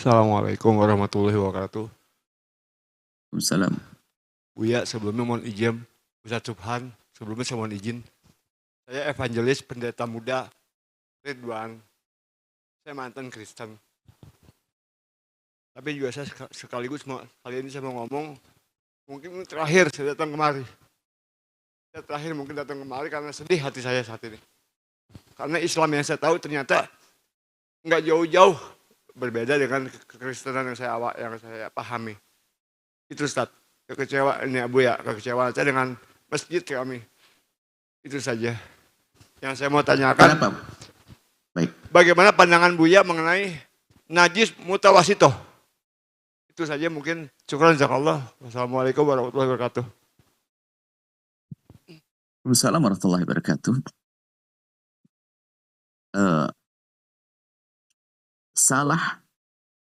Assalamualaikum warahmatullahi wabarakatuh. Waalaikumsalam. Buya, sebelumnya mohon izin, Ustaz Subhan, sebelumnya saya mohon izin. Saya evangelis pendeta muda Ridwan. Saya mantan Kristen. Tapi juga saya sekaligus kali ini saya mau ngomong, mungkin ini terakhir saya datang kemari. Saya terakhir mungkin datang kemari karena sedih hati saya saat ini. Karena Islam yang saya tahu ternyata nggak jauh-jauh berbeda dengan kekristenan yang saya pahami. Itu Ustaz, kekecewaan ini Abu ya, kekecewaan saya dengan masjid kami. Itu saja yang saya mau tanyakan. Kenapa? Baik. Bagaimana pandangan Buya mengenai najis mutawasito? Itu saja mungkin. Syukran jazakallah. Wassalamualaikum warahmatullahi wabarakatuh. Waalaikumsalam warahmatullahi wabarakatuh. Salah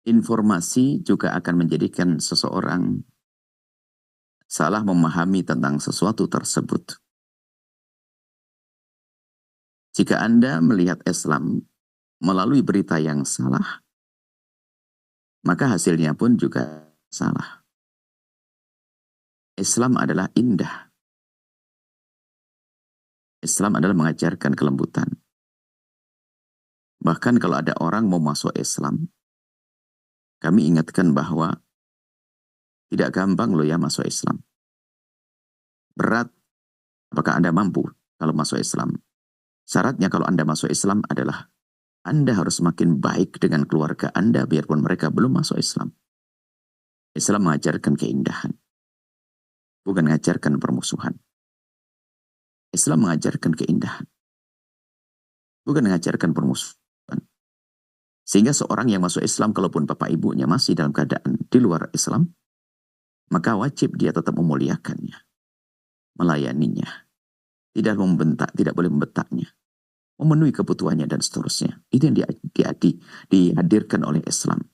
informasi juga akan menjadikan seseorang salah memahami tentang sesuatu tersebut. Jika Anda melihat Islam melalui berita yang salah, maka hasilnya pun juga salah. Islam adalah indah. Islam adalah mengajarkan kelembutan. Bahkan kalau ada orang mau masuk Islam, kami ingatkan bahwa tidak gampang loh ya masuk Islam. Berat, apakah Anda mampu kalau masuk Islam? Syaratnya kalau Anda masuk Islam adalah Anda harus semakin baik dengan keluarga Anda biarpun mereka belum masuk Islam. Islam mengajarkan keindahan, bukan mengajarkan permusuhan. Islam mengajarkan keindahan, bukan mengajarkan permusuhan. Sehingga seorang yang masuk Islam, kalaupun bapak ibunya masih dalam keadaan di luar Islam, maka wajib dia tetap memuliakannya, melayaninya, tidak membentak, tidak boleh membentaknya, memenuhi kebutuhannya dan seterusnya. Itu yang dihadirkan oleh Islam.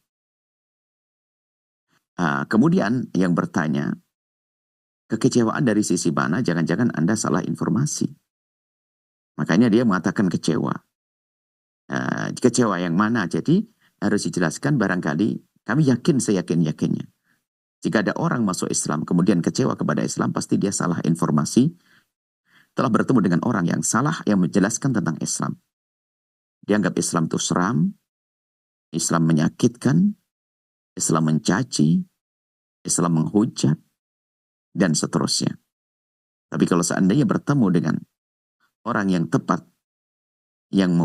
Kemudian yang bertanya, kekecewaan dari sisi mana? Jangan-jangan Anda salah informasi. Makanya dia mengatakan kecewa. Kecewa yang mana? Jadi harus dijelaskan, barangkali kami yakin, seyakin-yakinnya. Jika ada orang masuk Islam kemudian kecewa kepada Islam, pasti dia salah informasi, telah bertemu dengan orang yang salah yang menjelaskan tentang Islam. Dianggap Islam itu seram, Islam menyakitkan, Islam mencaci, Islam menghujat, dan seterusnya. Tapi kalau seandainya bertemu dengan orang yang tepat, yang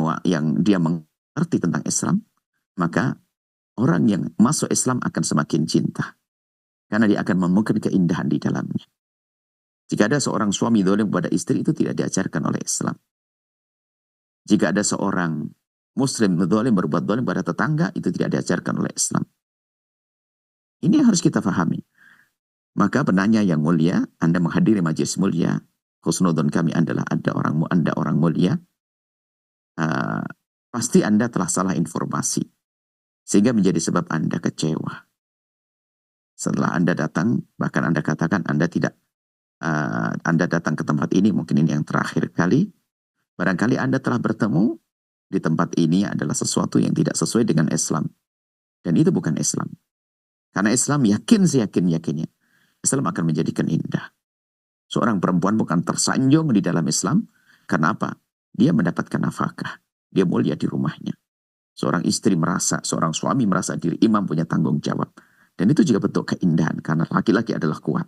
dia mengerti tentang Islam, maka orang yang masuk Islam akan semakin cinta. Karena dia akan menemukan keindahan di dalamnya. Jika ada seorang suami zalim kepada istri, itu tidak diajarkan oleh Islam. Jika ada seorang Muslim zalim berbuat zalim pada tetangga, itu tidak diajarkan oleh Islam. Ini yang harus kita pahami. Maka penanya yang mulia, Anda menghadiri majelis mulia, husnudon kami adalah Anda orang mulia, pasti Anda telah salah informasi. Sehingga menjadi sebab Anda kecewa. Setelah Anda datang, bahkan Anda katakan Anda datang ke tempat ini, mungkin ini yang terakhir kali. Barangkali Anda telah bertemu di tempat ini adalah sesuatu yang tidak sesuai dengan Islam. Dan itu bukan Islam. Karena Islam yakin seyakin-yakinnya, Islam akan menjadikan indah. Seorang perempuan bukan tersanjung di dalam Islam. Karena apa? Dia mendapatkan nafkah. Dia mulia di rumahnya. Seorang istri seorang suami merasa diri imam punya tanggung jawab. Dan itu juga bentuk keindahan. Karena laki-laki adalah kuat.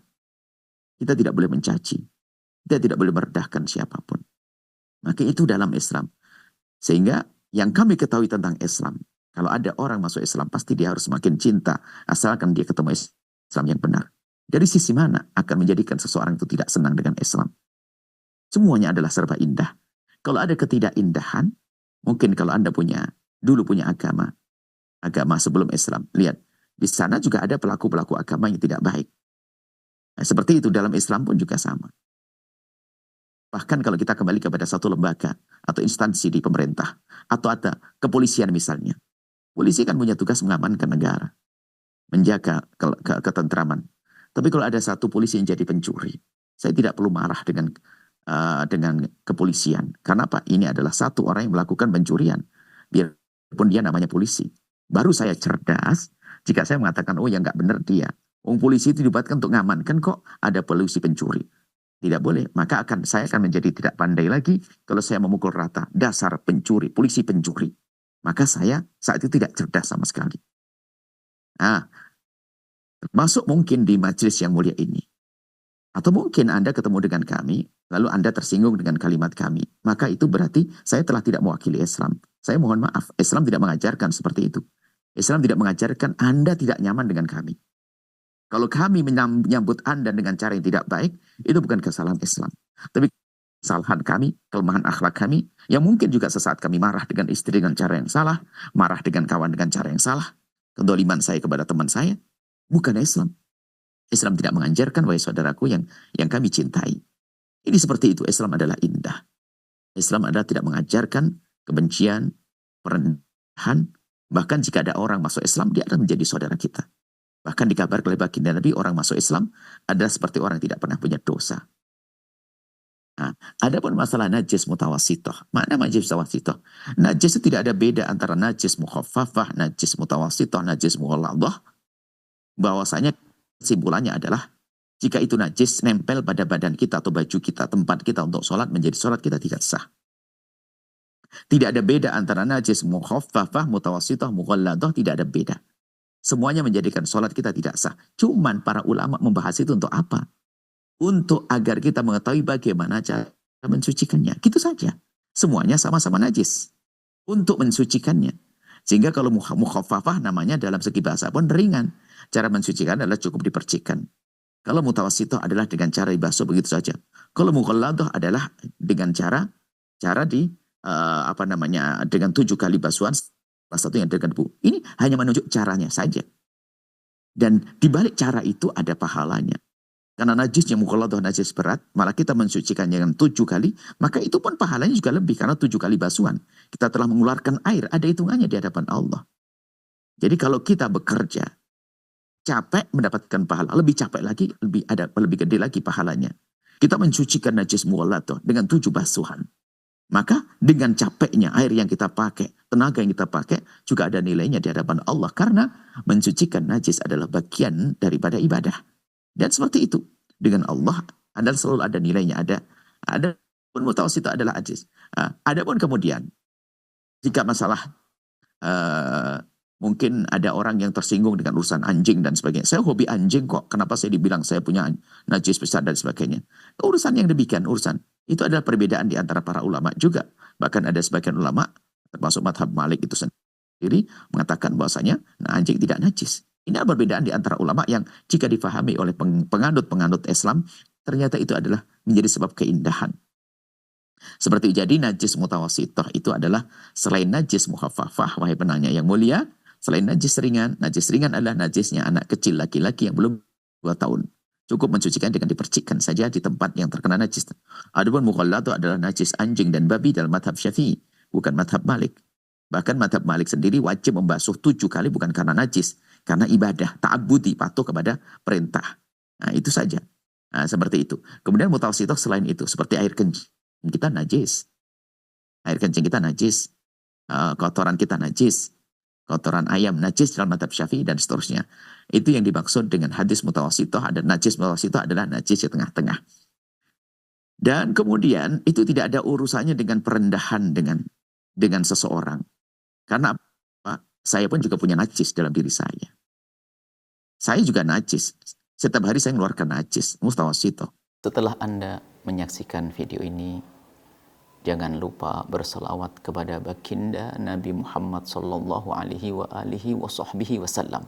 Kita tidak boleh mencaci. Kita tidak boleh merendahkan siapapun. Maka itu dalam Islam. Sehingga yang kami ketahui tentang Islam, kalau ada orang masuk Islam, pasti dia harus semakin cinta. Asalkan dia ketemu Islam yang benar. Dari sisi mana akan menjadikan seseorang itu tidak senang dengan Islam? Semuanya adalah serba indah. Kalau ada ketidakindahan, mungkin kalau Anda dulu punya agama sebelum Islam. Lihat, di sana juga ada pelaku-pelaku agama yang tidak baik. Nah, seperti itu dalam Islam pun juga sama. Bahkan kalau kita kembali kepada satu lembaga atau instansi di pemerintah, atau ada kepolisian misalnya. Polisi kan punya tugas mengamankan negara, menjaga ketentraman. Tapi kalau ada satu polisi yang jadi pencuri, saya tidak perlu marah dengan kepolisian. Karena apa? Ini adalah satu orang yang melakukan pencurian. Biarpun dia namanya polisi. Baru saya cerdas jika saya mengatakan, oh yang nggak benar dia. Polisi itu dilibatkan untuk ngamankan, kok ada polisi pencuri. Tidak boleh, maka saya akan menjadi tidak pandai lagi kalau saya memukul rata. Dasar pencuri, polisi pencuri. Maka saya saat itu tidak cerdas sama sekali. Nah, masuk mungkin di majelis yang mulia ini. Atau mungkin Anda ketemu dengan kami, lalu Anda tersinggung dengan kalimat kami. Maka itu berarti saya telah tidak mewakili Islam. Saya mohon maaf, Islam tidak mengajarkan seperti itu. Islam tidak mengajarkan Anda tidak nyaman dengan kami. Kalau kami menyambut Anda dengan cara yang tidak baik, itu bukan kesalahan Islam. Tapi kesalahan kami, kelemahan akhlak kami, yang mungkin juga sesaat kami marah dengan istri dengan cara yang salah, marah dengan kawan dengan cara yang salah, kedoliman saya kepada teman saya, bukan Islam. Islam tidak mengajarkan, wahai saudaraku yang kami cintai. Ini seperti itu, Islam adalah indah. Islam adalah tidak mengajarkan kebencian, perendahan, bahkan jika ada orang masuk Islam, dia akan menjadi saudara kita. Bahkan dikabarkan oleh baginda Nabi, orang masuk Islam adalah seperti orang yang tidak pernah punya dosa. Nah, ada pun masalah najis mutawassithah. Mana najis mutawassithah? Najis itu tidak ada beda antara najis mukhaffafah, najis mutawassithah, najis mughalladhah. Bahwasanya kesimpulannya adalah jika itu najis nempel pada badan kita atau baju kita, tempat kita untuk sholat, menjadi sholat kita tidak sah. Tidak ada beda antara najis mukhaffafah, mutawassithah, mughalladhah, tidak ada beda. Semuanya menjadikan sholat kita tidak sah. Cuman para ulama membahas itu untuk apa? Untuk agar kita mengetahui bagaimana cara mensucikannya. Gitu saja. Semuanya sama-sama najis. Untuk mensucikannya. Sehingga kalau mukhaffafah namanya dalam segi bahasa pun ringan. Cara mensucikan adalah cukup dipercikkan. Kalau mutawassithah adalah dengan cara dibasuh begitu saja. Kalau mughalladhah adalah dengan cara dengan 7 kali basuhan, salah satunya dengan debu. Ini hanya menunjuk caranya saja. Dan di balik cara itu ada pahalanya. Karena najisnya mughalladhah najis berat, malah kita mensucikannya dengan 7 kali, maka itu pun pahalanya juga lebih karena 7 kali basuhan. Kita telah mengeluarkan air, ada hitungannya di hadapan Allah. Jadi kalau kita bekerja capek mendapatkan pahala, lebih capek lagi, lebih gede lagi pahalanya. Kita mensucikan najis mughalladhah dengan 7 basuhan. Maka dengan capeknya air yang kita pakai, tenaga yang kita pakai, juga ada nilainya di hadapan Allah. Karena mensucikan najis adalah bagian daripada ibadah. Dan seperti itu. Dengan Allah, adalah selalu ada nilainya. Ada pun mutawassithah adalah najis. Ada pun kemudian, jika masalah, mungkin ada orang yang tersinggung dengan urusan anjing dan sebagainya. Saya hobi anjing kok, kenapa saya dibilang saya punya najis besar dan sebagainya. Urusan yang demikian, itu adalah perbedaan di antara para ulama juga. Bahkan ada sebagian ulama, termasuk madhab Malik itu sendiri, mengatakan bahwasanya anjing tidak najis. Ini adalah perbedaan di antara ulama yang jika difahami oleh penganut-penganut Islam, ternyata itu adalah menjadi sebab keindahan. Seperti jadi najis mutawassithah itu adalah selain najis mukhaffafah, wahai penanya yang mulia, selain najis ringan adalah najisnya anak kecil laki-laki yang belum 2 tahun. Cukup mensucikan dengan dipercikkan saja di tempat yang terkena najis. Adapun mughalladhah adalah najis anjing dan babi dalam madhab Syafi'i, bukan madhab Malik. Bahkan madhab Malik sendiri wajib membasuh 7 kali bukan karena najis, karena ibadah, ta'abbudi, patuh kepada perintah. Nah, itu saja. Nah, seperti itu. Kemudian mutawassithah selain itu, seperti air kencing kita najis. Air kencing kita najis. Kotoran kita najis. Kotoran ayam najis dalam madhab Syafi'i dan seterusnya. Itu yang dimaksud dengan hadis mutawassithah. Ada najis mutawassithah adalah najis di tengah-tengah. Dan kemudian itu tidak ada urusannya dengan perendahan dengan seseorang. Karena saya pun juga punya najis dalam diri saya. Saya juga najis. Setiap hari saya mengeluarkan najis. Mutawassithah. Setelah Anda menyaksikan video ini, jangan lupa berselawat kepada baginda Nabi Muhammad sallallahu alaihi wa alihi wa sahbihi wasallam.